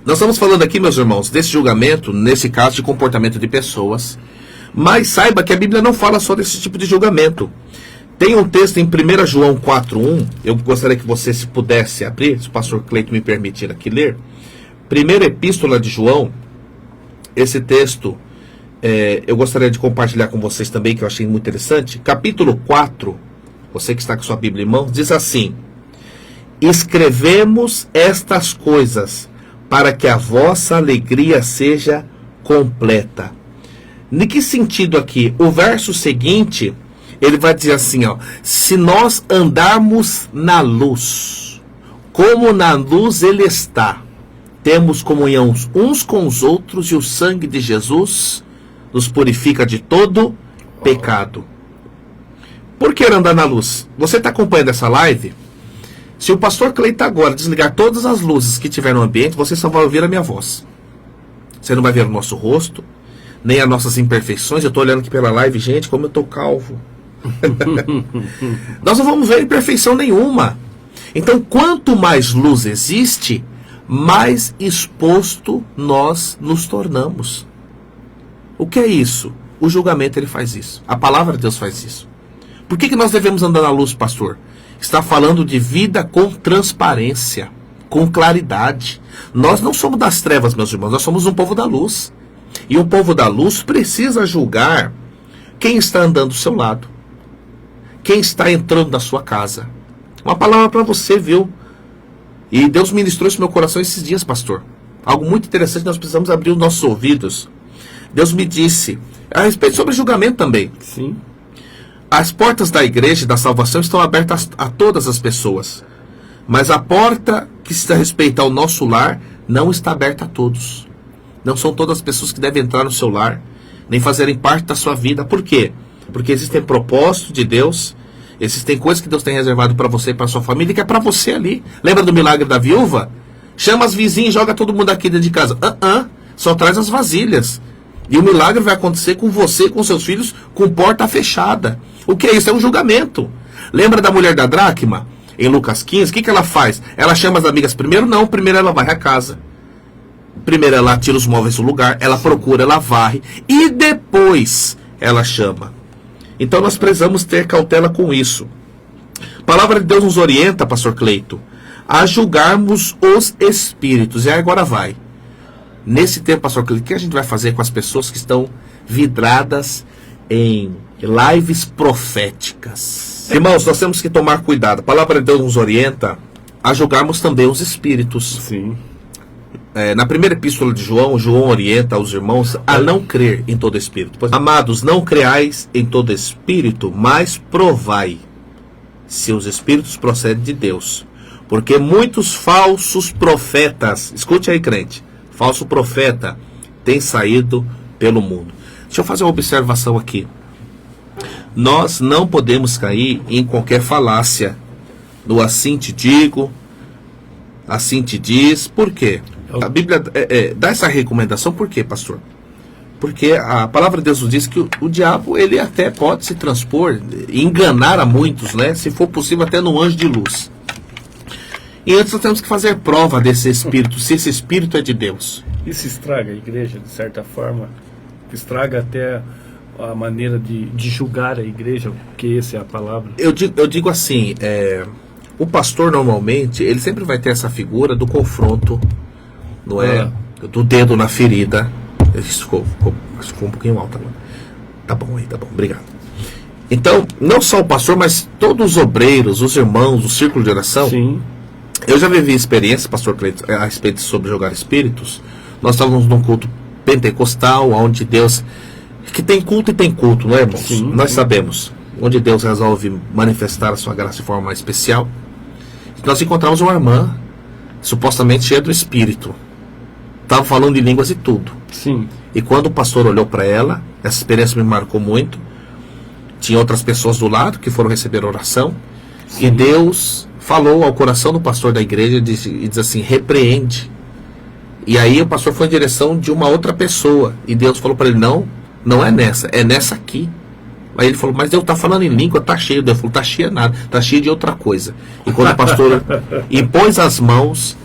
Nós estamos falando aqui, meus irmãos, desse julgamento, nesse caso de comportamento de pessoas. Mas saiba que a Bíblia não fala só desse tipo de julgamento. Tem um texto em 1 João 4:1, eu gostaria que você, se pudesse abrir, se o pastor Cleito me permitir aqui ler. Primeira epístola de João, esse texto, eu gostaria de compartilhar com vocês também, que eu achei muito interessante. Capítulo 4, você que está com sua Bíblia em mãos, diz assim: escrevemos estas coisas para que a vossa alegria seja completa. Em que sentido aqui? O verso seguinte, ele vai dizer assim, ó: se nós andarmos na luz, como na luz ele está, temos comunhão uns com os outros, e o sangue de Jesus nos purifica de todo pecado. Por que andar na luz? Você está acompanhando essa live? Se o pastor Cleito agora desligar todas as luzes que tiver no ambiente, você só vai ouvir a minha voz. Você não vai ver o nosso rosto, nem as nossas imperfeições. Eu estou olhando aqui pela live, gente, como eu estou calvo. Nós não vamos ver imperfeição nenhuma. Então, quanto mais luz existe, mais exposto nós nos tornamos. O que é isso? O julgamento, ele faz isso. A palavra de Deus faz isso. Por que nós devemos andar na luz, pastor? Está falando de vida com transparência, com claridade. Nós não somos das trevas, meus irmãos, nós somos um povo da luz. E o povo da luz precisa julgar quem está andando do seu lado, quem está entrando na sua casa. Uma palavra para você, viu? E Deus ministrou isso no meu coração esses dias, pastor. Algo muito interessante, nós precisamos abrir os nossos ouvidos. Deus me disse a respeito sobre julgamento também. Sim. As portas da igreja e da salvação estão abertas a todas as pessoas. Mas a porta que se respeita ao nosso lar não está aberta a todos. Não são todas as pessoas que devem entrar no seu lar, nem fazerem parte da sua vida. Por quê? Porque existem propósitos de Deus, existem coisas que Deus tem reservado para você e para sua família, que é para você ali. Lembra do milagre da viúva? Chama as vizinhas e joga todo mundo aqui dentro de casa. Só traz as vasilhas. E o milagre vai acontecer com você e com seus filhos, com porta fechada. O que é isso? É um julgamento. Lembra da mulher da dracma? Em Lucas 15, o que ela faz? Ela chama as amigas primeiro? Não, primeiro ela vai à casa. Primeiro ela tira os móveis do lugar, ela procura, ela varre, e depois ela chama. Então nós precisamos ter cautela com isso. A palavra de Deus nos orienta, pastor Cleito, a julgarmos os espíritos. E agora vai. Nesse tempo, pastor Cleito, o que a gente vai fazer com as pessoas que estão vidradas em lives proféticas? Irmãos, nós temos que tomar cuidado. A palavra de Deus nos orienta a julgarmos também os espíritos. Sim. Na primeira epístola de João, João orienta os irmãos a não crer em todo espírito. Pois, amados, não creais em todo espírito, mas provai se os espíritos procedem de Deus. Porque muitos falsos profetas, escute aí, crente, falso profeta tem saído pelo mundo. Deixa eu fazer uma observação aqui. Nós não podemos cair em qualquer falácia, no assim te digo, assim te diz. Por quê? A Bíblia dá essa recomendação. Por quê, pastor? Porque a palavra de Deus nos diz que o diabo, ele até pode se transpor, enganar a muitos, né? Se for possível, até no anjo de luz. E antes nós temos que fazer prova desse espírito, se esse espírito é de Deus. Isso estraga a igreja, de certa forma. Estraga até a maneira de julgar a igreja, porque essa é a palavra. Eu digo assim, o pastor normalmente, ele sempre vai ter essa figura do confronto, não é? Do dedo na ferida. Isso ficou um pouquinho alto agora. Tá bom aí, tá bom, obrigado. Então, não só o pastor, mas todos os obreiros, os irmãos, o círculo de oração. Sim. Eu já vivi experiência, pastor Cleito, a respeito sobre jogar espíritos. Nós estávamos num culto pentecostal, onde Deus... Que tem culto e tem culto, não é, irmãos? Sim, nós sim. sabemos. Onde Deus resolve manifestar a sua graça de forma mais especial. Nós encontramos uma irmã, supostamente cheia do espírito. Estava falando de línguas e tudo. Sim. E quando o pastor olhou para ela, essa experiência me marcou muito. Tinha outras pessoas do lado que foram receber oração. Sim. E Deus falou ao coração do pastor da igreja e diz assim: repreende. E aí o pastor foi em direção de uma outra pessoa. E Deus falou para ele: não é nessa, é nessa aqui. Aí ele falou: mas Deus está falando em língua, está cheio. Deus falou: está cheio nada, está cheio de outra coisa. E quando o pastor impôs as mãos,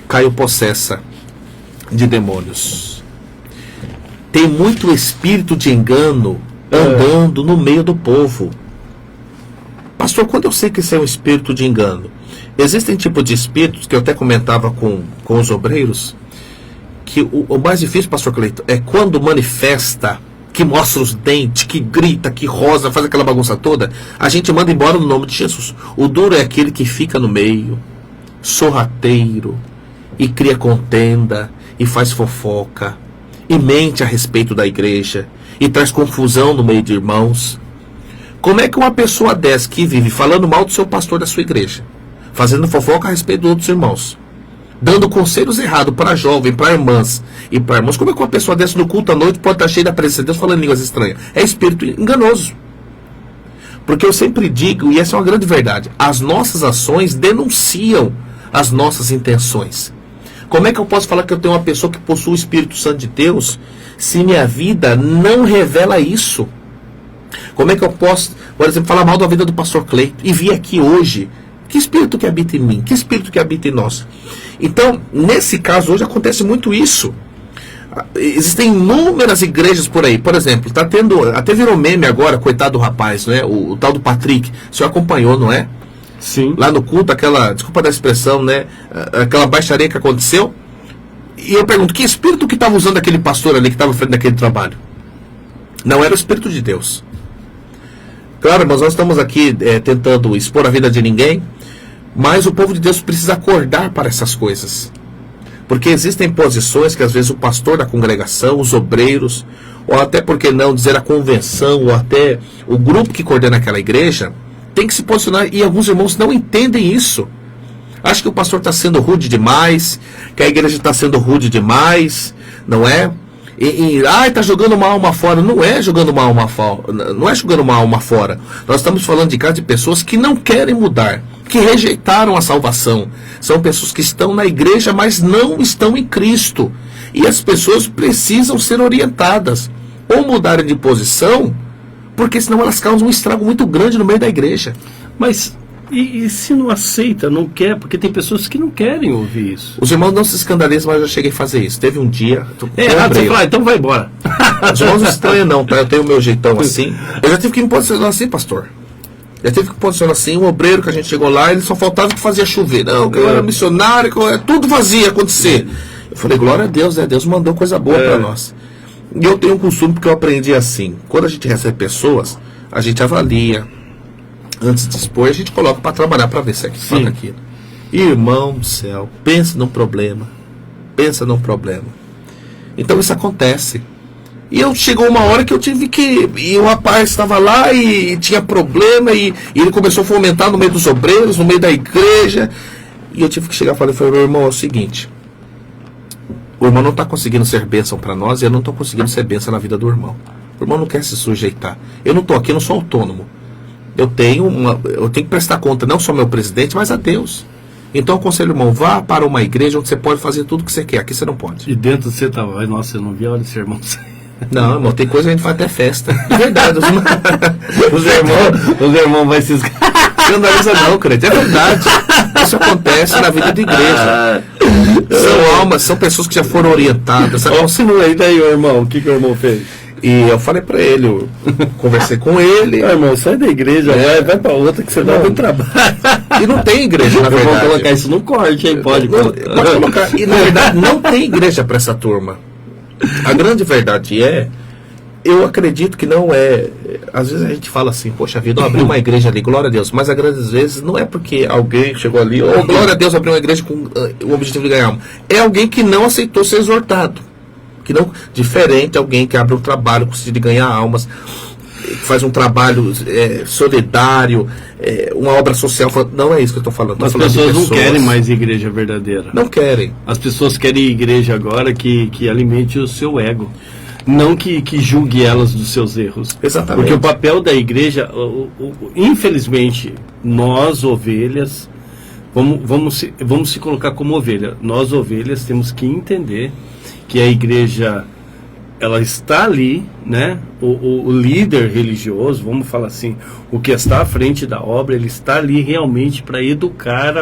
caiu possessa. de demônios. Tem muito espírito de engano andando no meio do povo. Pastor, quando eu sei que isso é um espírito de engano, existem tipos de espíritos que eu até comentava com os obreiros, que o mais difícil, pastor Cleiton, é quando manifesta, que mostra os dentes, que grita, que rosa, faz aquela bagunça toda, a gente manda embora no nome de Jesus. O duro é aquele que fica no meio, sorrateiro, e cria contenda, e faz fofoca, e mente a respeito da igreja, e traz confusão no meio de irmãos. Como é que uma pessoa dessa que vive falando mal do seu pastor da sua igreja, fazendo fofoca a respeito dos outros irmãos, dando conselhos errados para jovem, para irmãs e para irmãos, como é que uma pessoa dessa no culto à noite pode estar cheia da presença de Deus falando línguas estranhas? É espírito enganoso. Porque eu sempre digo, e essa é uma grande verdade, as nossas ações denunciam as nossas intenções. Como é que eu posso falar que eu tenho uma pessoa que possui o Espírito Santo de Deus se minha vida não revela isso? Como é que eu posso, por exemplo, falar mal da vida do pastor Cleiton e vir aqui hoje? Que espírito que habita em mim? Que espírito que habita em nós? Então, nesse caso, hoje acontece muito isso. Existem inúmeras igrejas por aí. Por exemplo, tá tendo, até virou meme agora, coitado do rapaz, né? O tal do Patrick. O senhor acompanhou, não é? Sim. Lá no culto, aquela, desculpa da expressão, né? Aquela baixaria que aconteceu. E eu pergunto, que espírito que estava usando aquele pastor ali que estava fazendo aquele trabalho? Não era o Espírito de Deus. Claro, mas nós estamos aqui tentando expor a vida de ninguém, mas o povo de Deus precisa acordar para essas coisas. Porque existem posições que às vezes o pastor da congregação, os obreiros, ou até, por que não dizer, a convenção, ou até o grupo que coordena aquela igreja, tem que se posicionar, e alguns irmãos não entendem isso. Acho que o pastor está sendo rude demais, que a igreja está sendo rude demais, não é? Está jogando uma alma fora. Não é jogando uma alma fora. Não é jogando uma alma fora. Nós estamos falando de casos de pessoas que não querem mudar, que rejeitaram a salvação. São pessoas que estão na igreja, mas não estão em Cristo. E as pessoas precisam ser orientadas, ou mudarem de posição, porque senão elas causam um estrago muito grande no meio da igreja. Mas e se não aceita, não quer? Porque tem pessoas que não querem ouvir isso. Os irmãos não se escandalizam, mas eu já cheguei a fazer isso. Teve um dia... Você fala, então vai embora. Os irmãos não estranham não, tá? Eu tenho o meu jeitão assim. Eu já tive que me posicionar assim, pastor. Já tive que me posicionar assim. Um obreiro que a gente chegou lá, ele só faltava que fazia chover. Não, que eu era missionário, que tudo fazia acontecer. Eu falei, glória a Deus, né? Deus mandou coisa boa para nós. E eu tenho um costume, porque eu aprendi assim. Quando a gente recebe pessoas, a gente avalia. Antes de expor, a gente coloca para trabalhar para ver se é que faz aquilo. Irmão do céu, pensa num problema. Pensa num problema. Então isso acontece. E chegou uma hora que eu tive que... E o rapaz estava lá e tinha problema, e ele começou a fomentar no meio dos obreiros, no meio da igreja. E eu tive que chegar e falei, meu irmão, é o seguinte. O irmão não está conseguindo ser bênção para nós, e eu não estou conseguindo ser bênção na vida do irmão. O irmão não quer se sujeitar. Eu não estou aqui, eu não sou autônomo. Eu tenho que prestar conta não só ao meu presidente, mas a Deus. Então eu aconselho, irmão, vá para uma igreja onde você pode fazer tudo o que você quer. Aqui você não pode. E dentro você estava, nossa, eu não vi, olha esse irmão. Não, irmão, tem coisa que a gente faz até festa. De verdade. Os irmãos vão se escandaliza não, crente. É verdade. Isso acontece na vida de igreja. São almas, são pessoas que já foram orientadas. Continua aí, daí, irmão. O que o irmão fez? E eu falei pra ele, eu conversei com ele. Irmão, sai da igreja, vai pra outra que você dá muito trabalho. E não tem igreja, na verdade. Vamos colocar isso no corte, hein? Pode colocar. E na verdade não tem igreja pra essa turma. A grande verdade eu acredito que não é. Às vezes a gente fala assim, poxa vida, eu abri uma igreja ali, glória a Deus. Mas a grandes vezes não é porque alguém chegou ali, glória a Deus, abriu uma igreja com o objetivo de ganhar alma. É alguém que não aceitou ser exortado. Que não, diferente alguém que abre um trabalho com o sentido de ganhar almas, que faz um trabalho solidário, uma obra social. Não é isso que eu estou falando. As pessoas não querem mais igreja verdadeira. Não querem. As pessoas querem igreja agora que alimente o seu ego. Não que julgue elas dos seus erros. Exatamente. Porque o papel da igreja, infelizmente, nós, ovelhas, vamos se colocar como ovelha. Nós, ovelhas, temos que entender que a igreja ela está ali, né? O líder religioso, vamos falar assim, o que está à frente da obra, ele está ali realmente para educar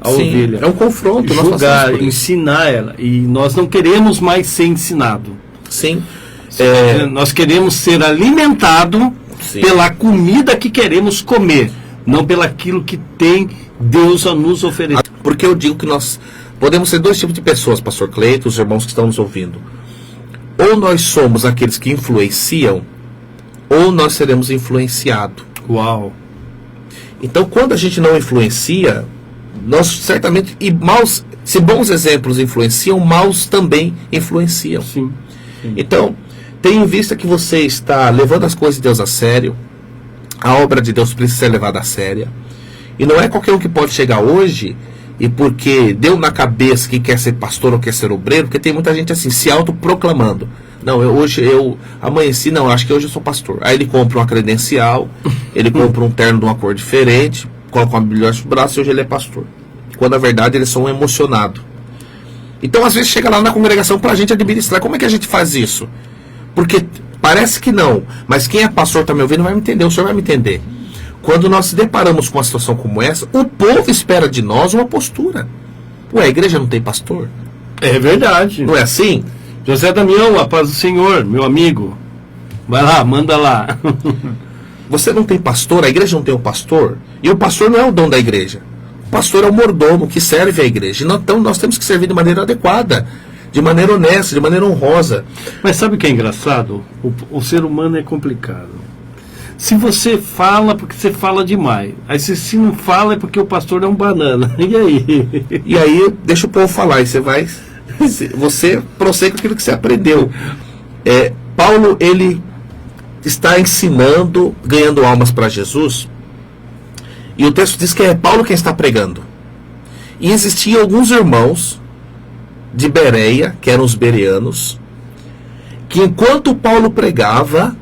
a ovelha. É um confronto, julgar, ensinar ela. E nós não queremos mais ser ensinado. Sim. Nós queremos ser alimentados pela comida que queremos comer, não pelo aquilo que tem Deus a nos oferecer. Porque eu digo que nós podemos ser dois tipos de pessoas, pastor Cleito, os irmãos que estão nos ouvindo. Ou nós somos aqueles que influenciam, ou nós seremos influenciados. Uau! Então, quando a gente não influencia, nós certamente, e maus, se bons exemplos influenciam, maus também influenciam. Sim. Então, tenha em vista que você está levando as coisas de Deus a sério, a obra de Deus precisa ser levada a sério, e não é qualquer um que pode chegar hoje, e porque deu na cabeça que quer ser pastor ou quer ser obreiro, porque tem muita gente assim, se autoproclamando. Não, hoje eu amanheci, não, acho que hoje eu sou pastor. Aí ele compra uma credencial, ele compra um terno de uma cor diferente, coloca uma Bíblia no braço e hoje ele é pastor. Quando na verdade eles são emocionados. Então às vezes chega lá na congregação pra gente administrar. Como é que a gente faz isso? Porque parece que não, mas quem é pastor tá me ouvindo vai me entender, o senhor vai me entender. Quando nós se deparamos com uma situação como essa, o povo espera de nós uma postura. Ué, a igreja não tem pastor? É verdade. Não é assim? José Damião, a paz do Senhor, meu amigo. Vai lá, manda lá. Você não tem pastor, a igreja não tem um pastor, e o pastor não é o dono da igreja. O pastor é o mordomo que serve a igreja. Então nós temos que servir de maneira adequada, de maneira honesta, de maneira honrosa. Mas sabe o que é engraçado? O ser humano é complicado. Se você fala, porque você fala demais. Aí se não fala, é porque o pastor é um banana. E aí? E aí, deixa o povo falar, e você prossegue com aquilo que você aprendeu. Paulo, ele está ensinando, ganhando almas para Jesus, e o texto diz que é Paulo quem está pregando. E existiam alguns irmãos de Bereia, que eram os bereanos, que enquanto Paulo pregava,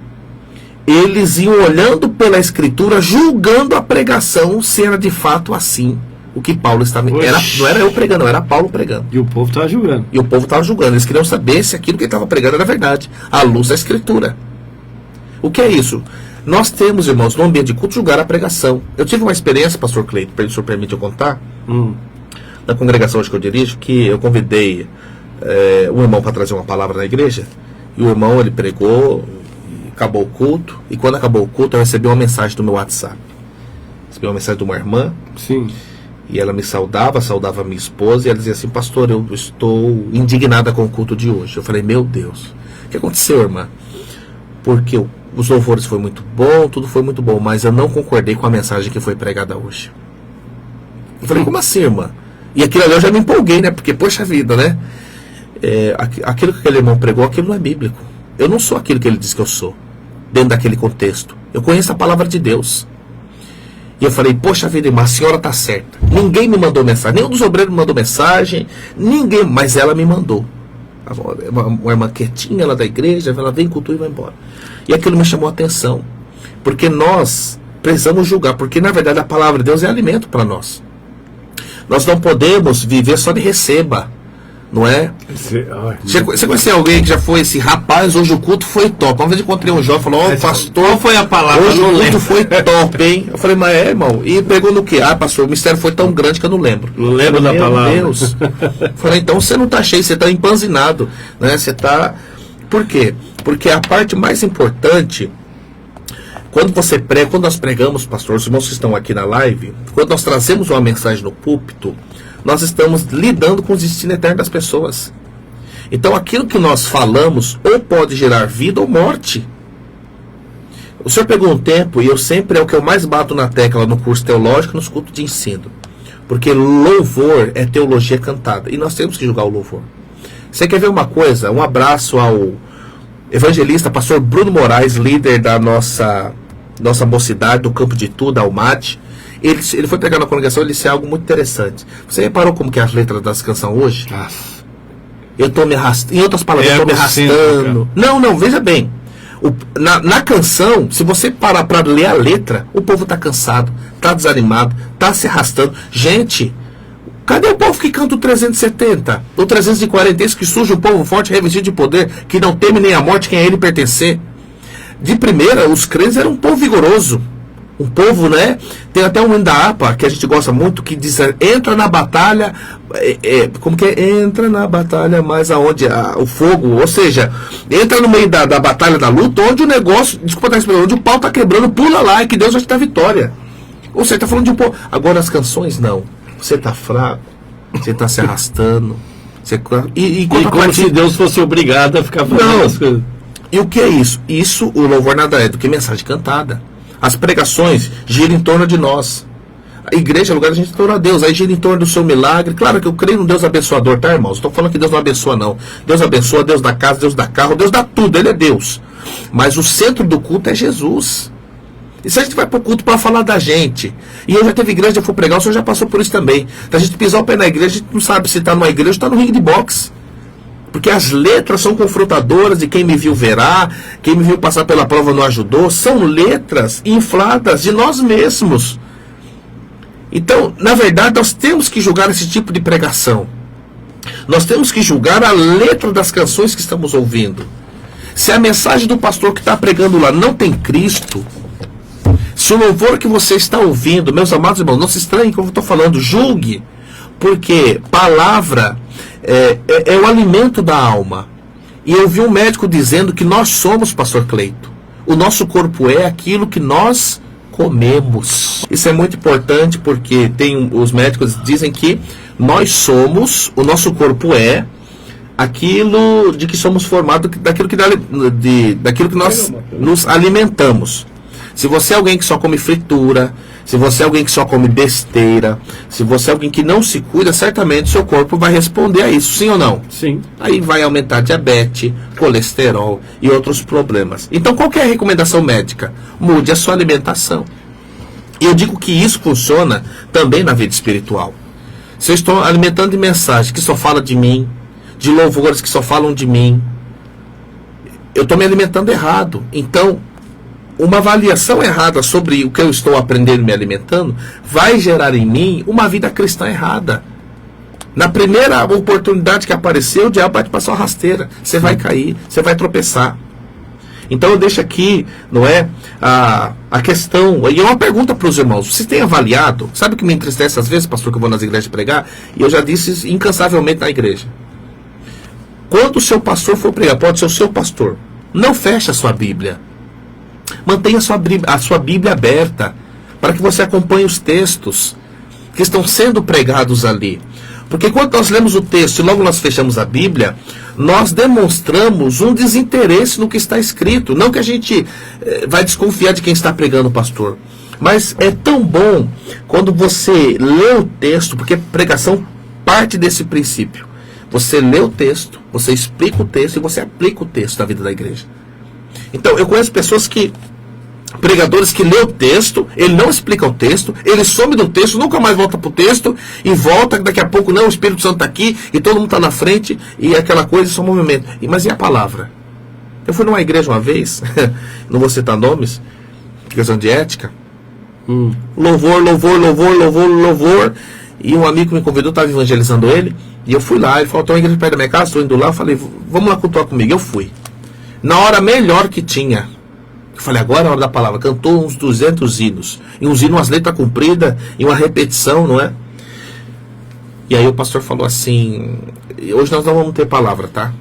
eles iam olhando pela escritura, julgando a pregação, se era de fato assim o que Paulo estava... não era eu pregando, era Paulo pregando. E o povo estava julgando. E o povo estava julgando. Eles queriam saber se aquilo que ele estava pregando era verdade, à luz da escritura. O que é isso? Nós temos, irmãos, no ambiente de culto, julgar a pregação. Eu tive uma experiência, pastor Cleito, o senhor permite eu contar? Na congregação hoje que eu dirijo, que eu convidei um irmão para trazer uma palavra na igreja, e o irmão, ele pregou, acabou o culto, e quando acabou o culto, eu recebi uma mensagem do meu WhatsApp. Recebi uma mensagem de uma irmã. Sim. E ela me saudava a minha esposa, e ela dizia assim: pastor, eu estou indignada com o culto de hoje. Eu falei: meu Deus, o que aconteceu, irmã? Porque os louvores foi muito bom, tudo foi muito bom, mas eu não concordei com a mensagem que foi pregada hoje. Eu falei: como assim, irmã? E aquilo ali eu já me empolguei, né? Porque, poxa vida, né? Aquilo que aquele irmão pregou, aquilo não é bíblico. Eu não sou aquilo que ele diz que eu sou, dentro daquele contexto. Eu conheço a palavra de Deus. E eu falei: poxa vida, irmã, a senhora está certa. Ninguém me mandou mensagem, nenhum dos obreiros me mandou mensagem, ninguém, mas ela me mandou. Uma irmã quietinha lá da igreja, ela vem, cultua e vai embora. E aquilo me chamou a atenção, porque nós precisamos julgar, porque na verdade a palavra de Deus é alimento para nós. Nós não podemos viver só de receba, não é? Você conhece alguém que já foi assim: rapaz, hoje o culto foi top. Uma vez eu encontrei um jovem e falou: pastor, qual foi a palavra? Hoje o culto foi top, hein? Eu falei: mas irmão, e pegou no quê? Pastor, o mistério foi tão grande que eu não lembro. Não lembro da palavra. Meu Deus. Eu falei: então você não está cheio, você está empanzinado, né? Você está... Por quê? Porque a parte mais importante, quando você prega, quando nós pregamos, pastor, os irmãos que estão aqui na live, quando nós trazemos uma mensagem no púlpito, nós estamos lidando com o destino eterno das pessoas. Então aquilo que nós falamos ou pode gerar vida ou morte. O senhor pegou um tempo, e eu sempre é o que eu mais bato na tecla no curso teológico, nos cultos de ensino, porque louvor é teologia cantada, e nós temos que julgar o louvor. Você quer ver uma coisa? Um abraço ao evangelista pastor Bruno Moraes, líder da nossa mocidade do Campo de Tudo, Almaty. Ele foi pregar na congregação, ele disse algo muito interessante. Você reparou como que é as letras das canções hoje? Eu estou me arrastando. Em outras palavras, eu estou me arrastando. Não, veja bem. Na canção, se você parar para ler a letra, o povo está cansado, está desanimado, está se arrastando. Gente, Cadê o povo que canta o 370? O 340, esse que surge um povo forte, revestido de poder, que não teme nem a morte, quem a ele pertencer. De primeira, os crentes eram um povo vigoroso. Um povo, né? Tem até um hino da APA, que a gente gosta muito, que diz, entra na batalha, como que é? Entra na batalha, mas aonde? O fogo, ou seja, entra no meio da batalha, da luta, onde o negócio, desculpa, onde o pau tá quebrando, pula lá, e que Deus vai te dar vitória. Ou seja, tá falando de um povo. Agora as canções, não. Você tá fraco, você tá se arrastando. E como se Deus fosse obrigado a ficar falando as coisas. E o que é isso? Isso, o louvor nada é do que mensagem cantada. As pregações giram em torno de nós. A igreja é lugar da gente adorar a Deus. Aí gira em torno do seu milagre. Claro que eu creio no Deus abençoador, tá, irmãos? Estou falando que Deus não abençoa, não. Deus abençoa, Deus dá casa, Deus dá carro, Deus dá tudo. Ele é Deus. Mas o centro do culto é Jesus. E se a gente vai para o culto para falar da gente, e eu já teve igreja, eu fui pregar, o senhor já passou por isso também. Da gente pisar o pé na igreja, a gente não sabe se está numa igreja ou está no ringue de boxe. Porque as letras são confrontadoras, e quem me viu verá, quem me viu passar pela prova não ajudou. São letras infladas de nós mesmos. Então, na verdade, nós temos que julgar esse tipo de pregação. Nós temos que julgar a letra das canções que estamos ouvindo. Se a mensagem do pastor que está pregando lá não tem Cristo, se o louvor que você está ouvindo, meus amados irmãos, não se estranhem como eu estou falando, julgue. Porque palavra é o alimento da alma. E eu vi um médico dizendo que nós somos, pastor Cleito, o nosso corpo é aquilo que nós comemos. Isso é muito importante porque os médicos dizem que nós somos, o nosso corpo é aquilo de que somos formados, daquilo que nós nos alimentamos. Se você é alguém que só come fritura, se você é alguém que só come besteira, se você é alguém que não se cuida, certamente seu corpo vai responder a isso, sim ou não? Sim. Aí vai aumentar diabetes, colesterol e outros problemas. Então, qual que é a recomendação médica? Mude a sua alimentação. E eu digo que isso funciona também na vida espiritual. Se eu estou alimentando de mensagem que só fala de mim, de louvores que só falam de mim, eu estou me alimentando errado. Então, uma avaliação errada sobre o que eu estou aprendendo e me alimentando vai gerar em mim uma vida cristã errada. Na primeira oportunidade que apareceu, o diabo vai te passar uma rasteira. Você vai cair, você vai tropeçar. Então eu deixo aqui, não é, a questão, e é uma pergunta para os irmãos. Você tem avaliado? Sabe o que me entristece às vezes, pastor, que eu vou nas igrejas pregar? E eu já disse isso incansavelmente na igreja. Quando o seu pastor for pregar, pode ser o seu pastor, não feche a sua Bíblia. Mantenha a sua Bíblia aberta para que você acompanhe os textos que estão sendo pregados ali. Porque quando nós lemos o texto e logo nós fechamos a Bíblia, nós demonstramos um desinteresse no que está escrito. Não que a gente vai desconfiar de quem está pregando o pastor. Mas é tão bom quando você lê o texto, porque pregação parte desse princípio. Você lê o texto, você explica o texto e você aplica o texto na vida da igreja. Então, eu conheço pessoas pregadores que lê o texto, ele não explica o texto, ele some do texto, nunca mais volta para o texto, e volta, daqui a pouco, não, o Espírito Santo está aqui, e todo mundo está na frente, e aquela coisa, só movimento. Mas e a palavra? Eu fui numa igreja uma vez, não vou citar nomes, questão de ética, louvor, e um amigo me convidou, estava evangelizando ele, e eu fui lá, ele falou, tem uma igreja perto da minha casa, estou indo lá, eu falei, vamos lá cultuar comigo, eu fui. Na hora melhor que tinha, eu falei, agora é a hora da palavra, cantou uns 200 hinos, e uns hinos, umas letras compridas, e uma repetição, não é? E aí o pastor falou assim, hoje nós não vamos ter palavra, tá?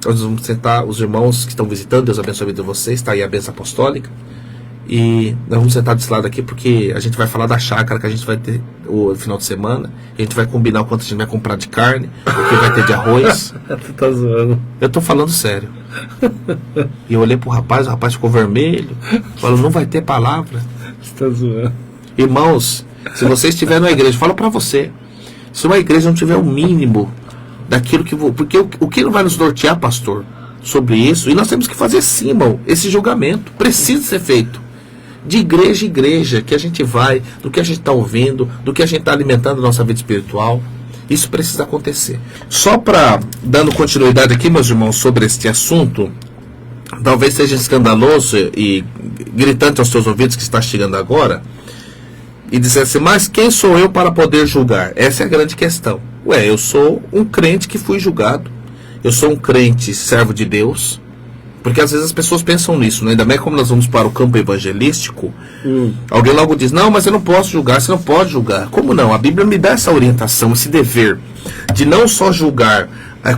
Nós vamos sentar, os irmãos que estão visitando, Deus abençoe a vida de vocês, está aí a bênção apostólica, e nós vamos sentar desse lado aqui, porque a gente vai falar da chácara que a gente vai ter o final de semana, a gente vai combinar o quanto a gente vai comprar de carne, o que vai ter de arroz. Tu tá zoando. Eu tô falando sério. E eu olhei pro rapaz, o rapaz ficou vermelho, falou, não vai ter palavra. Você tá zoando. Irmãos, se você estiver numa igreja, falo pra você, se uma igreja não tiver o mínimo daquilo que porque o que não vai nos nortear, pastor, sobre isso, e nós temos que fazer sim, irmão, esse julgamento precisa ser feito de igreja em igreja, que a gente vai, do que a gente está ouvindo, do que a gente está alimentando a nossa vida espiritual. Isso precisa acontecer. Só para, dando continuidade aqui, meus irmãos, sobre este assunto, talvez seja escandaloso e gritante aos seus ouvidos que está chegando agora, e dizer assim, mas quem sou eu para poder julgar? Essa é a grande questão. Eu sou um crente que fui julgado. Eu sou um crente servo de Deus. Porque às vezes as pessoas pensam nisso, né? Ainda mais como nós vamos para o campo evangelístico. Alguém logo diz, não, mas eu não posso julgar. Você não pode julgar. Como não? A Bíblia me dá essa orientação, esse dever de não só julgar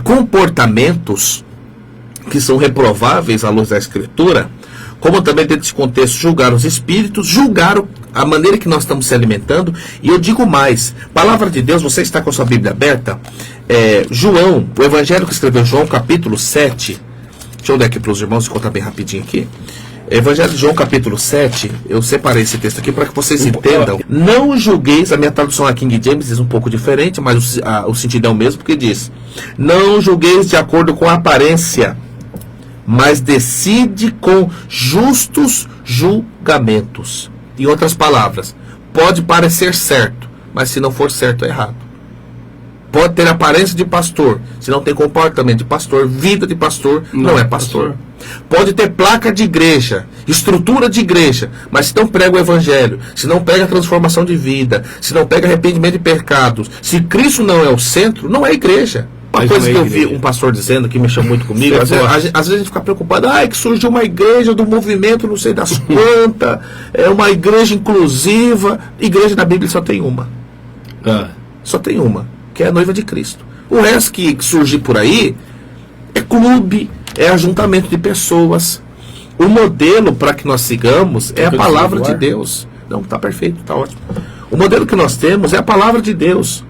comportamentos que são reprováveis à luz da Escritura, como também dentro desse contexto julgar os espíritos, julgar a maneira que nós estamos se alimentando. E eu digo mais, palavra de Deus, você está com a sua Bíblia aberta, João, o evangelho que escreveu João, capítulo 7, deixa eu ler aqui para os irmãos e contar bem rapidinho aqui. Evangelho de João, capítulo 7, eu separei esse texto aqui para que vocês entendam. Não julgueis, a minha tradução aqui King James diz um pouco diferente, mas o sentido é o mesmo, porque diz, não julgueis de acordo com a aparência, mas decide com justos julgamentos. Em outras palavras, pode parecer certo, mas se não for certo, é errado. Pode ter aparência de pastor, se não tem comportamento de pastor, vida de pastor, não é pastor. Pode ter placa de igreja, estrutura de igreja, mas se não prega o evangelho, se não pega a transformação de vida, se não pega arrependimento de pecados, se Cristo não é o centro, não é igreja. Uma coisa que eu vi um pastor dizendo que mexeu muito comigo, às vezes a gente fica preocupado, que surgiu uma igreja do movimento, não sei das quantas, é uma igreja inclusiva. Igreja na Bíblia só tem uma. Só tem uma, que é a noiva de Cristo. O resto que surgir por aí é clube, é ajuntamento de pessoas. O modelo para que nós sigamos é a palavra de Deus. Não, está perfeito, está ótimo. O modelo que nós temos é a palavra de Deus.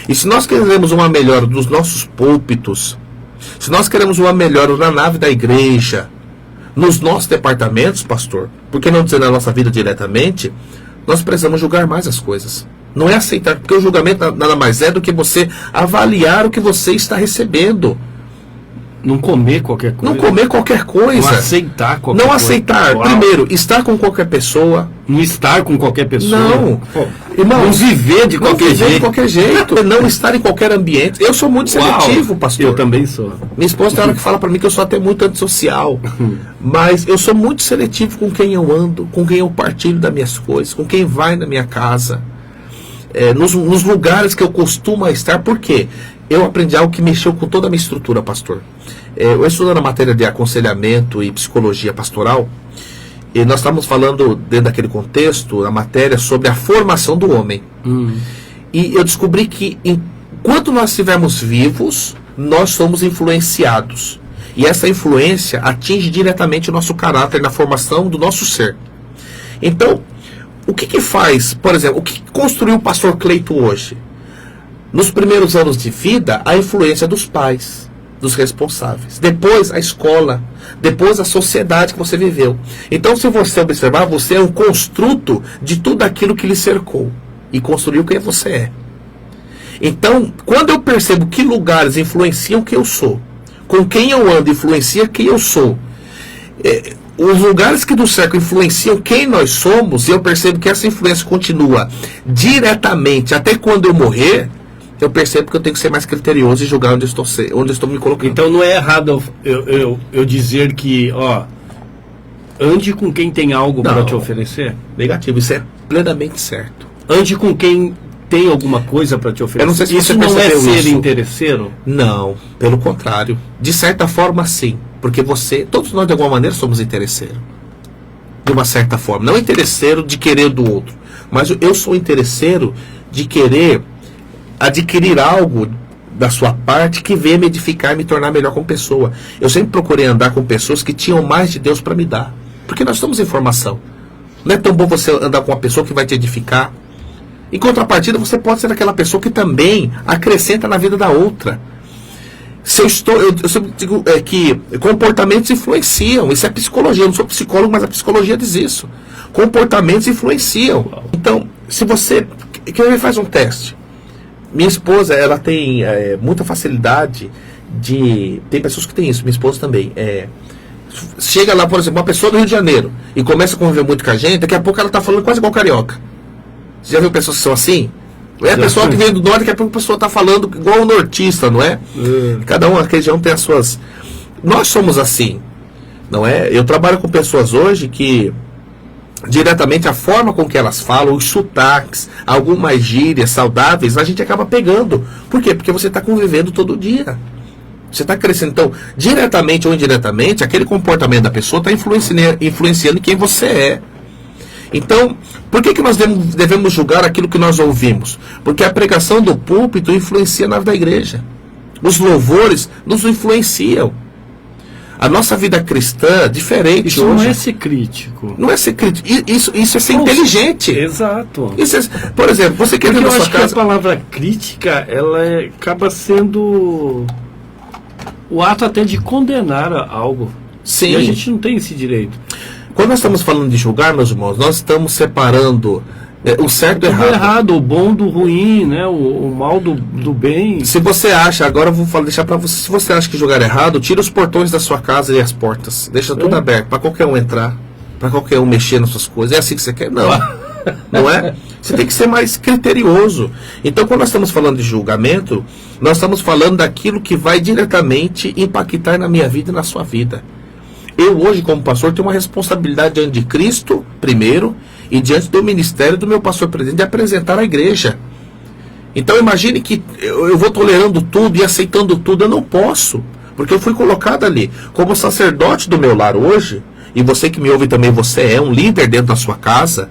E se nós queremos uma melhora dos nossos púlpitos, se nós queremos uma melhora na nave da igreja, nos nossos departamentos, pastor, por que não dizer na nossa vida diretamente, nós precisamos julgar mais as coisas. Não é aceitar, porque o julgamento nada mais é do que você avaliar o que você está recebendo. Não comer qualquer coisa. Não comer qualquer coisa. Não aceitar qualquer coisa. Não aceitar. Primeiro, estar com qualquer pessoa. Não estar com qualquer pessoa. Não. Irmão, não viver de qualquer jeito. De qualquer jeito. Não estar em qualquer ambiente. Eu sou muito seletivo, pastor. Eu também sou. Minha esposa tem hora que fala para mim que eu sou até muito antissocial. Mas eu sou muito seletivo com quem eu ando, com quem eu partilho das minhas coisas, com quem vai na minha casa. Nos lugares que eu costumo estar. Por quê? Eu aprendi algo que mexeu com toda a minha estrutura, pastor. Eu estudando a matéria de aconselhamento e psicologia pastoral, e nós estávamos falando, dentro daquele contexto, a matéria sobre a formação do homem. E eu descobri que, enquanto nós estivermos vivos, nós somos influenciados. E essa influência atinge diretamente o nosso caráter na formação do nosso ser. Então, o que faz, por exemplo, o que construiu o pastor Cleito hoje? Nos primeiros anos de vida, a influência dos pais, dos responsáveis. Depois, a escola. Depois, a sociedade que você viveu. Então, se você observar, você é um construto de tudo aquilo que lhe cercou. E construiu quem você é. Então, quando eu percebo que lugares influenciam quem eu sou, com quem eu ando influencia quem eu sou, os lugares que nos cercam influenciam quem nós somos, e eu percebo que essa influência continua diretamente até quando eu morrer, eu percebo que eu tenho que ser mais criterioso e julgar onde eu estou me colocando. Então não é errado eu dizer que, ande com quem tem algo para te oferecer? Negativo, isso é plenamente certo. Ande com quem tem alguma coisa para te oferecer. Eu não sei se isso você não é ser isso. interesseiro? Não, pelo contrário. De certa forma, sim. Porque todos nós de alguma maneira somos interesseiros. De uma certa forma. Não interesseiro de querer do outro. Mas eu sou interesseiro de querer adquirir algo da sua parte que venha me edificar e me tornar melhor como pessoa. Eu sempre procurei andar com pessoas que tinham mais de Deus para me dar. Porque nós estamos em formação. Não é tão bom você andar com uma pessoa que vai te edificar. Em contrapartida, você pode ser aquela pessoa que também acrescenta na vida da outra. Eu sempre digo que comportamentos influenciam. Isso é psicologia. Eu não sou psicólogo, mas a psicologia diz isso. Comportamentos influenciam. Então, se você faz um teste. Minha esposa, ela tem muita facilidade de... Tem pessoas que têm isso, minha esposa também. Chega lá, por exemplo, uma pessoa do Rio de Janeiro e começa a conviver muito com a gente, daqui a pouco ela está falando quase igual carioca. Você já viu pessoas que são assim? A pessoa que vem do norte, daqui a pouco a pessoa está falando igual o nortista, não é? Cada uma, aquela região tem as suas... Nós somos assim, não é? Eu trabalho com pessoas hoje que diretamente a forma com que elas falam, os sotaques, algumas gírias saudáveis, a gente acaba pegando. Por quê? Porque você está convivendo todo dia. Você está crescendo. Então, diretamente ou indiretamente, aquele comportamento da pessoa está influenciando quem você é. Então, por que nós devemos julgar aquilo que nós ouvimos? Porque a pregação do púlpito influencia na vida da igreja. Os louvores nos influenciam. A nossa vida cristã é diferente isso hoje. Não é ser crítico. Não é ser crítico. Isso é ser inteligente. Exato. Por exemplo, você quer ver na sua casa... que a palavra crítica, ela acaba sendo o ato até de condenar algo. Sim. E a gente não tem esse direito. Quando nós estamos falando de julgar, meus irmãos, nós estamos separando o certo do errado. O bom do ruim, né? O mal do bem. Se você acha, agora eu vou deixar para você, se você acha que julgar é errado, tira os portões da sua casa e as portas. Deixa tudo aberto, para qualquer um entrar, para qualquer um mexer nas suas coisas. É assim que você quer? Não. Não é? Você tem que ser mais criterioso. Então, quando nós estamos falando de julgamento, nós estamos falando daquilo que vai diretamente impactar na minha vida e na sua vida. Eu hoje, como pastor, tenho uma responsabilidade diante de Cristo, primeiro, e diante do ministério do meu pastor presidente, de apresentar a igreja. Então imagine que eu vou tolerando tudo e aceitando tudo. Eu não posso, porque eu fui colocado ali. Como sacerdote do meu lar hoje, e você que me ouve também, você é um líder dentro da sua casa,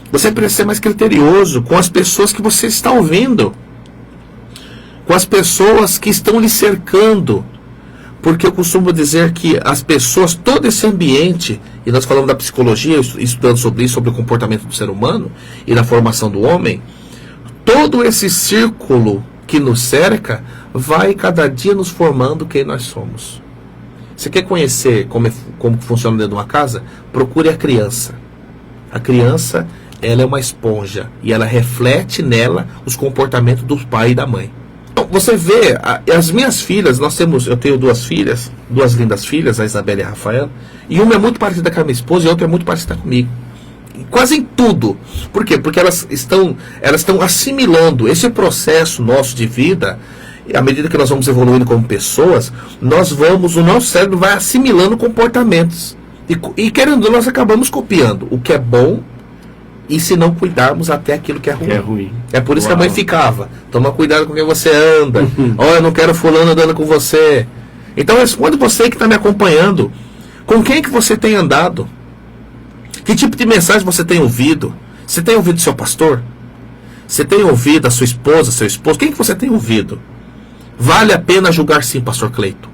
você precisa ser mais criterioso com as pessoas que você está ouvindo, com as pessoas que estão lhe cercando. Porque eu costumo dizer que as pessoas, todo esse ambiente, e nós falamos da psicologia, estudando sobre isso, sobre o comportamento do ser humano e da formação do homem, todo esse círculo que nos cerca vai cada dia nos formando quem nós somos. Você quer conhecer como funciona dentro de uma casa? Procure a criança. A criança, ela é uma esponja e ela reflete nela os comportamentos do pai e da mãe. Você vê, as minhas filhas, eu tenho duas filhas, duas lindas filhas, a Isabela e a Rafaela, e uma é muito parecida com a minha esposa e a outra é muito parecida comigo. Quase em tudo. Por quê? Porque elas estão assimilando esse processo nosso de vida, e à medida que nós vamos evoluindo como pessoas, o nosso cérebro vai assimilando comportamentos. E querendo, nós acabamos copiando o que é bom, e se não cuidarmos até aquilo que é ruim. É por isso que a mãe ficava. Toma cuidado com quem você anda. Olha, eu não quero fulano andando com você. Então responde você que está me acompanhando. Com quem que você tem andado? Que tipo de mensagem você tem ouvido? Você tem ouvido seu pastor? Você tem ouvido a sua esposa, seu esposo? Quem que você tem ouvido? Vale a pena julgar sim, pastor Cleito.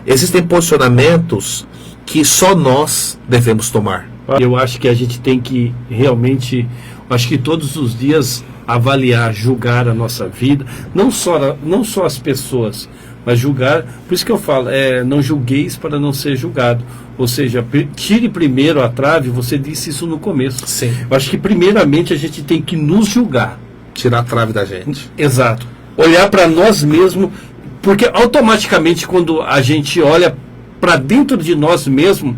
Existem posicionamentos que só nós devemos tomar. Eu acho que a gente tem que realmente, acho que todos os dias avaliar, julgar a nossa vida, não só as pessoas, mas julgar. Por isso que eu falo, não julgueis para não ser julgado. Ou seja, tire primeiro a trave, você disse isso no começo. Sim. Eu acho que primeiramente a gente tem que nos julgar. Tirar a trave da gente. Exato. Olhar para nós mesmos, porque automaticamente quando a gente olha para dentro de nós mesmos,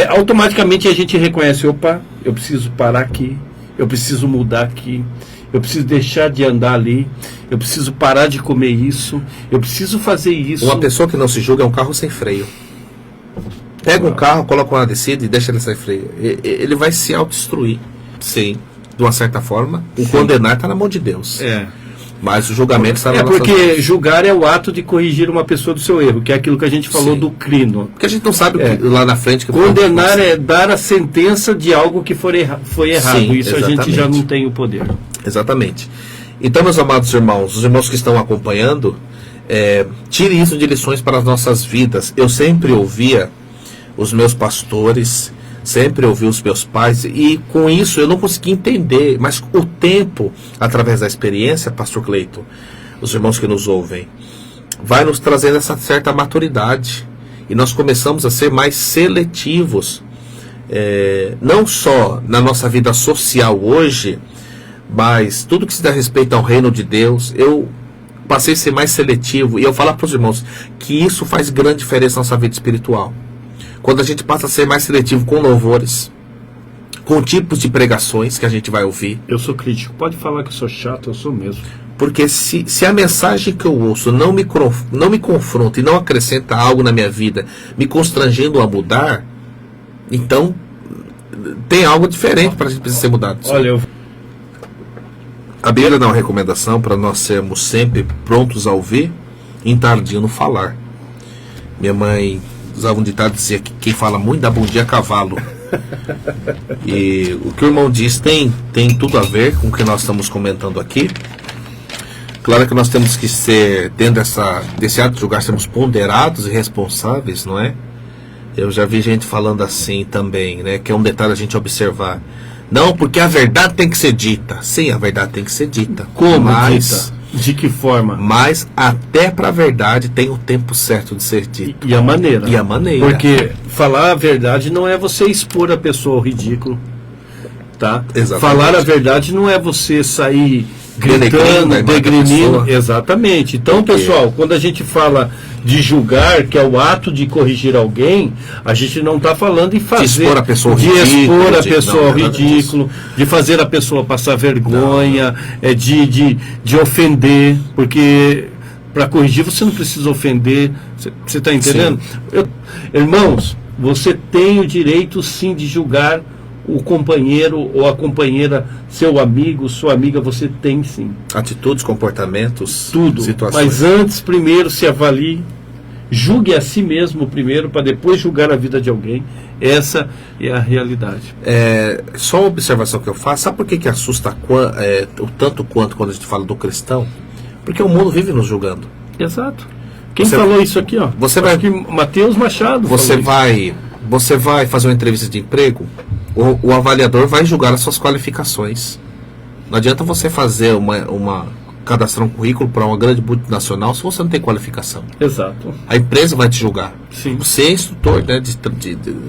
automaticamente a gente reconhece, opa, eu preciso parar aqui, eu preciso mudar aqui, eu preciso deixar de andar ali, eu preciso parar de comer isso, eu preciso fazer isso. Uma pessoa que não se julga é um carro sem freio. Pega um carro, coloca uma descida e deixa ele sem freio. Ele vai se autodestruir. Sim, de uma certa forma. O condenar está na mão de Deus. Mas o julgamento está na nossa porque mão. Julgar é o ato de corrigir uma pessoa do seu erro, que é aquilo que a gente falou do crino. Porque a gente não sabe o que, lá na frente... Condenar é dar a sentença de algo que foi errado. Sim, isso exatamente. A gente já não tem o poder. Exatamente. Então, meus amados irmãos, os irmãos que estão acompanhando, tire isso de lições para as nossas vidas. Eu sempre ouvia os meus pastores, sempre ouvi os meus pais, e com isso eu não consegui entender, mas o tempo, através da experiência, pastor Cleito, os irmãos que nos ouvem, vai nos trazendo essa certa maturidade, e nós começamos a ser mais seletivos, não só na nossa vida social hoje, mas tudo que se dá respeito ao reino de Deus. Eu passei a ser mais seletivo, e eu falo para os irmãos que isso faz grande diferença na nossa vida espiritual. Quando a gente passa a ser mais seletivo com louvores, com tipos de pregações que a gente vai ouvir. Eu sou crítico. Pode falar que eu sou chato, eu sou mesmo. Porque se a mensagem que eu ouço não me confronta e não acrescenta algo na minha vida, me constrangendo a mudar, então tem algo diferente para a gente precisar ser mudado. Olha, A Bíblia dá uma recomendação para nós sermos sempre prontos a ouvir e tardio no falar. Minha mãe usava um ditado que dizia que quem fala muito dá bom dia a cavalo. E o que o irmão diz tem tudo a ver com o que nós estamos comentando aqui. Claro que nós temos que ser, dentro desse ato de julgar, sermos ponderados e responsáveis, não é? Eu já vi gente falando assim também, né? Que é um detalhe a gente observar. Não, porque a verdade tem que ser dita. Sim, a verdade tem que ser dita. Como dita? De que forma? Mas até para a verdade tem o tempo certo de ser dita. E a maneira. E a maneira. Porque falar a verdade não é você expor a pessoa ao ridículo. Tá? Exatamente. Falar a verdade não é você sair gritando, degrinindo. Exatamente. Então, pessoal, quando a gente fala de julgar, que é o ato de corrigir alguém, a gente não está falando em fazer, de expor a pessoa ao ridículo, de fazer a pessoa passar vergonha, de ofender, porque para corrigir você não precisa ofender. Você está entendendo? Irmãos, você tem o direito sim de julgar o companheiro ou a companheira, seu amigo, sua amiga, você tem sim. Atitudes, comportamentos, tudo. Situações. Mas antes, primeiro, se avalie, julgue a si mesmo primeiro, para depois julgar a vida de alguém. Essa é a realidade. Só uma observação que eu faço, sabe por que assusta o tanto quanto quando a gente fala do cristão? Porque o mundo vive nos julgando. Exato. Quem falou isso aqui, ó? Você vai, que Mateus Machado. Você vai fazer uma entrevista de emprego, o avaliador vai julgar as suas qualificações. Não adianta você fazer cadastrar um currículo para uma grande multinacional se você não tem qualificação. Exato. A empresa vai te julgar. Sim. Você é instrutor, né,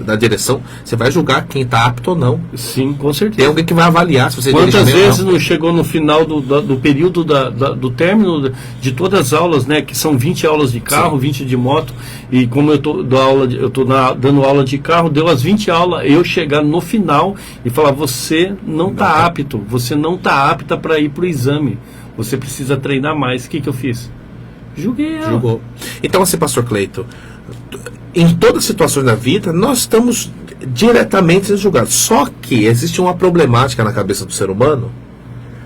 da direção, você vai julgar quem está apto ou não. Sim, com certeza. Tem alguém que vai avaliar se você Quantas vezes não chegou no final do período do término de todas as aulas, né, que são 20 aulas de carro, sim, 20 de moto, e como eu estou dando aula de carro, deu as 20 aulas, eu chegar no final e falar, você não está apto, você não está apta para ir para o exame. Você precisa treinar mais. O que eu fiz? Julguei ela. Julgou. Então, assim, pastor Cleiton, em todas as situações da vida, nós estamos diretamente julgados. Só que existe uma problemática na cabeça do ser humano,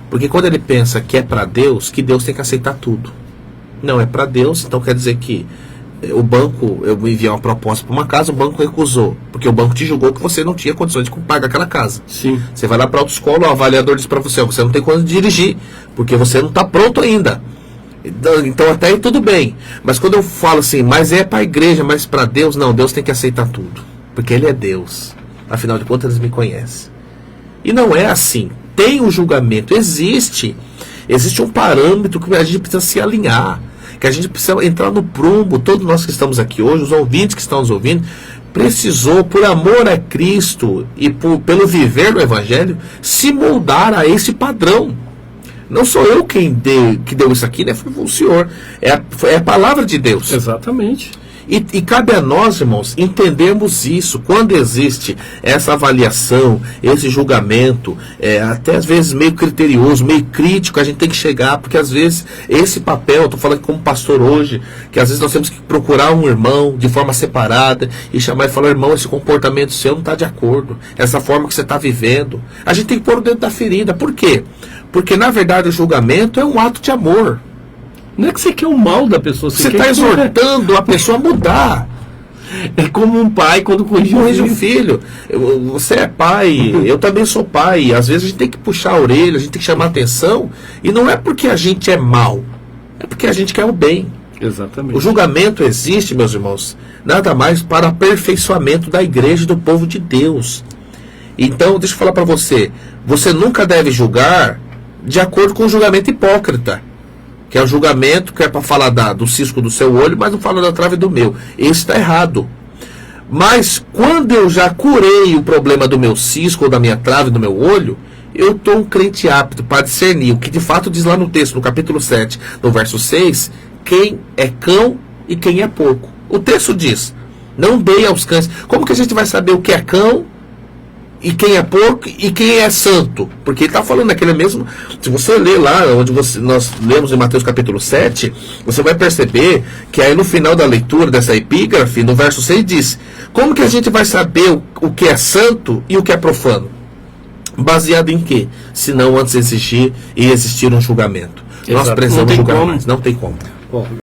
porque quando ele pensa que é para Deus, que Deus tem que aceitar tudo. Não é para Deus, então quer dizer que o banco, eu enviei uma proposta para uma casa, o banco recusou, porque o banco te julgou que você não tinha condições de pagar aquela casa. Sim. Você vai lá para a autoescola, o avaliador diz para você, você não tem condições de dirigir, porque você não está pronto ainda. Então até aí tudo bem. Mas quando eu falo assim, mas é para a igreja, mas para Deus, não, Deus tem que aceitar tudo, porque Ele é Deus. Afinal de contas, Ele me conhece. E não é assim. Tem um julgamento, existe um parâmetro que a gente precisa se alinhar, que a gente precisa entrar no prumo. Todos nós que estamos aqui hoje, os ouvintes que estão nos ouvindo, precisou, por amor a Cristo e pelo viver do Evangelho, se moldar a esse padrão. Não sou eu que deu isso aqui, né? Foi o Senhor. É a palavra de Deus. Exatamente. E cabe a nós, irmãos, entendermos isso. Quando existe essa avaliação, esse julgamento, até às vezes meio criterioso, meio crítico, a gente tem que chegar, porque às vezes esse papel, eu estou falando como pastor hoje, que às vezes nós temos que procurar um irmão de forma separada e chamar e falar, irmão, esse comportamento seu não está de acordo, essa forma que você está vivendo. A gente tem que pôr o dedo da ferida. Por quê? Porque na verdade o julgamento é um ato de amor. Não é que você quer o mal da pessoa. Você está exortando a pessoa a mudar. É como um pai quando corrige um filho. Você é pai, eu também sou pai. Às vezes a gente tem que puxar a orelha, a gente tem que chamar a atenção. E não é porque a gente é mal, é porque a gente quer o bem. Exatamente. O julgamento existe, meus irmãos, nada mais para aperfeiçoamento da igreja e do povo de Deus. Então, deixa eu falar para você. Você nunca deve julgar de acordo com o julgamento hipócrita, que é o julgamento que é para falar do cisco do seu olho, mas não fala da trave do meu. Esse está errado. Mas quando eu já curei o problema do meu cisco ou da minha trave do meu olho, eu estou um crente apto para discernir o que de fato diz lá no texto, no capítulo 7, no verso 6, quem é cão e quem é porco. O texto diz, não dei aos cães. Como que a gente vai saber o que é cão e quem é porco e quem é santo. Porque ele está falando naquele mesmo. Se você ler lá, onde nós lemos em Mateus capítulo 7, você vai perceber que aí no final da leitura dessa epígrafe, no verso 6 diz: como que a gente vai saber o que é santo e o que é profano? Baseado em quê? Se não antes existir um julgamento. Exato. Nós precisamos julgar mais. Não tem como. Bom,